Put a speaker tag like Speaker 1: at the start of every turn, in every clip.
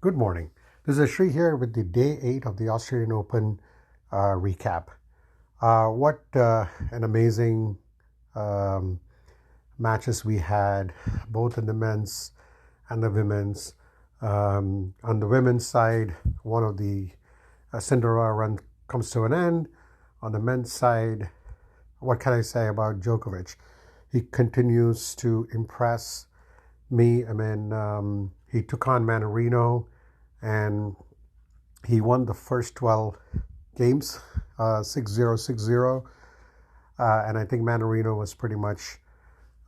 Speaker 1: Good morning. This is Sri here with the day 8 of the Australian Open recap. What an amazing um, matches we had, both in the men's and the women's. On the women's side, one of the Cinderella run comes to an end. On the men's side, what can I say about Djokovic? He continues to impress me. He took on Manarino and he won the first 12 games, 6-0, 6-0. And I think Manarino was pretty much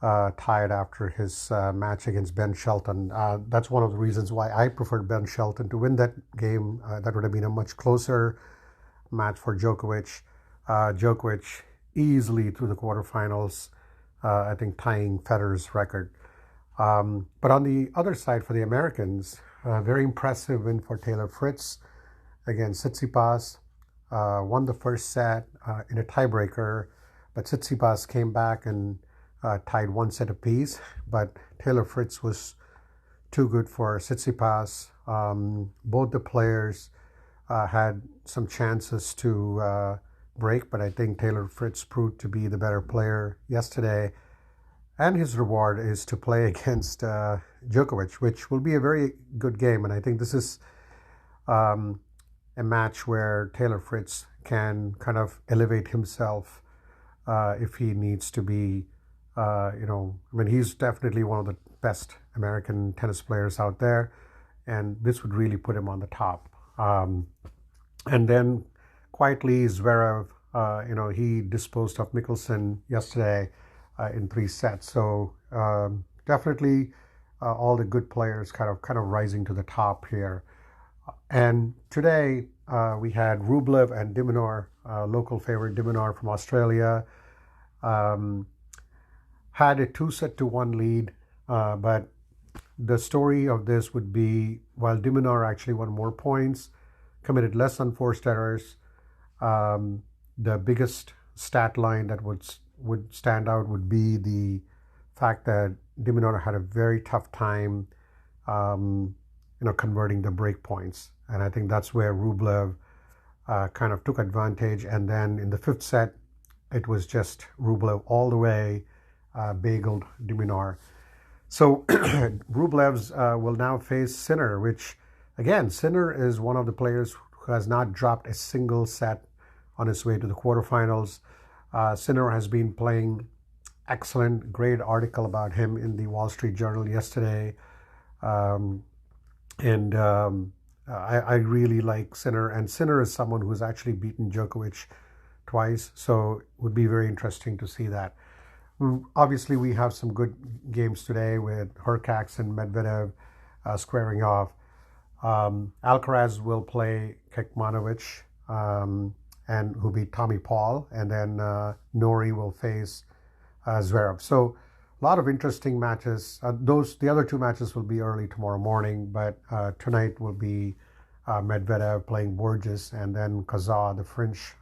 Speaker 1: tired after his match against Ben Shelton. That's one of the reasons why I preferred Ben Shelton to win that game. That would have been a much closer match for Djokovic. Djokovic easily through the quarterfinals, I think tying Federer's record. But on the other side, for the Americans, very impressive win for Taylor Fritz against Tsitsipas. Won the first set in a tiebreaker, but Tsitsipas came back and tied one set apiece. But Taylor Fritz was too good for Tsitsipas. Both the players had some chances to break, but I think Taylor Fritz proved to be the better player yesterday. And his reward is to play against Djokovic, which will be a very good game. And I think this is a match where Taylor Fritz can kind of elevate himself if he needs to be. He's definitely one of the best American tennis players out there, and this would really put him on the top. And then quietly, Zverev, he disposed of Mickelson yesterday in 3 sets. So definitely all the good players kind of rising to the top here. And today we had Rublev and de Minaur, local favorite de Minaur from Australia, had a 2-1 lead. But the story of this would be, while de Minaur actually won more points, committed less unforced errors, the biggest stat line that would stand out would be the fact that de Minaur had a very tough time, converting the break points, and I think that's where Rublev kind of took advantage. And then in the 5th set, it was just Rublev all the way, bageled de Minaur. So Rublev's will now face Sinner, which again, Sinner is one of the players who has not dropped a single set on his way to the quarterfinals. Sinner has been playing excellent, great article about him in the Wall Street Journal yesterday. I really like Sinner, and Sinner is someone who's actually beaten Djokovic twice, so it would be very interesting to see that. Obviously, we have some good games today with Hurkacz and Medvedev squaring off. Alcaraz will play Kekmanovic, and who beat Tommy Paul, and then Nori will face Zverev. So a lot of interesting matches. The other 2 matches will be early tomorrow morning, but tonight will be Medvedev playing Borges, and then Kazaa, the French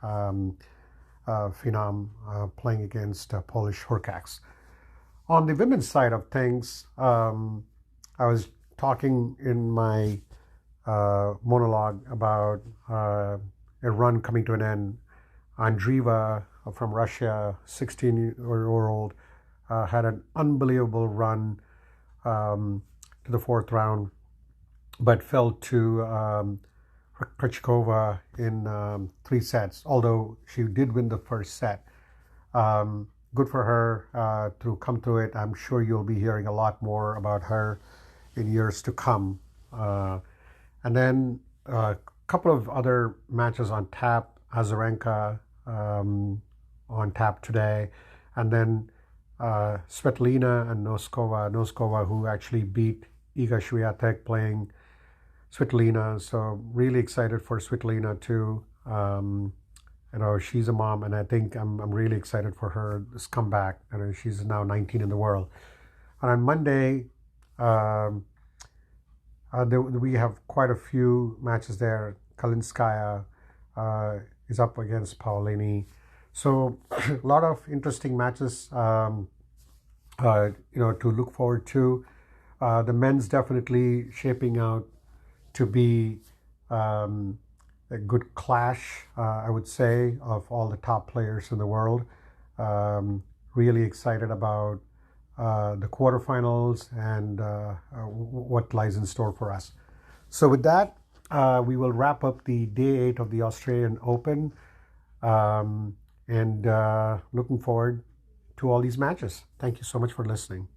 Speaker 1: phenom, playing against Polish Hurkacz. On the women's side of things, I was talking in my monologue about a run coming to an end. Andreeva from Russia, 16-year-old, had an unbelievable run to the 4th round, but fell to Krejcikova in 3 sets, although she did win the first set. Good for her to come through it. I'm sure you'll be hearing a lot more about her in years to come. And then a couple of other matches on tap. Azarenka on tap today, and then Svetlina and Noskova, who actually beat Iga Swiatek playing Svetlina. So really excited for Svetlina too. She's a mom, and I think I'm really excited for her this comeback. She's now 19 in the world. And on Monday, we have quite a few matches there. Kalinskaya is up against Paolini. So a lot of interesting matches, to look forward to. The men's definitely shaping out to be a good clash, I would say, of all the top players in the world. Really excited about the quarterfinals and what lies in store for us. So with that, we will wrap up the day 8 of the Australian Open, and looking forward to all these matches. Thank you so much for listening.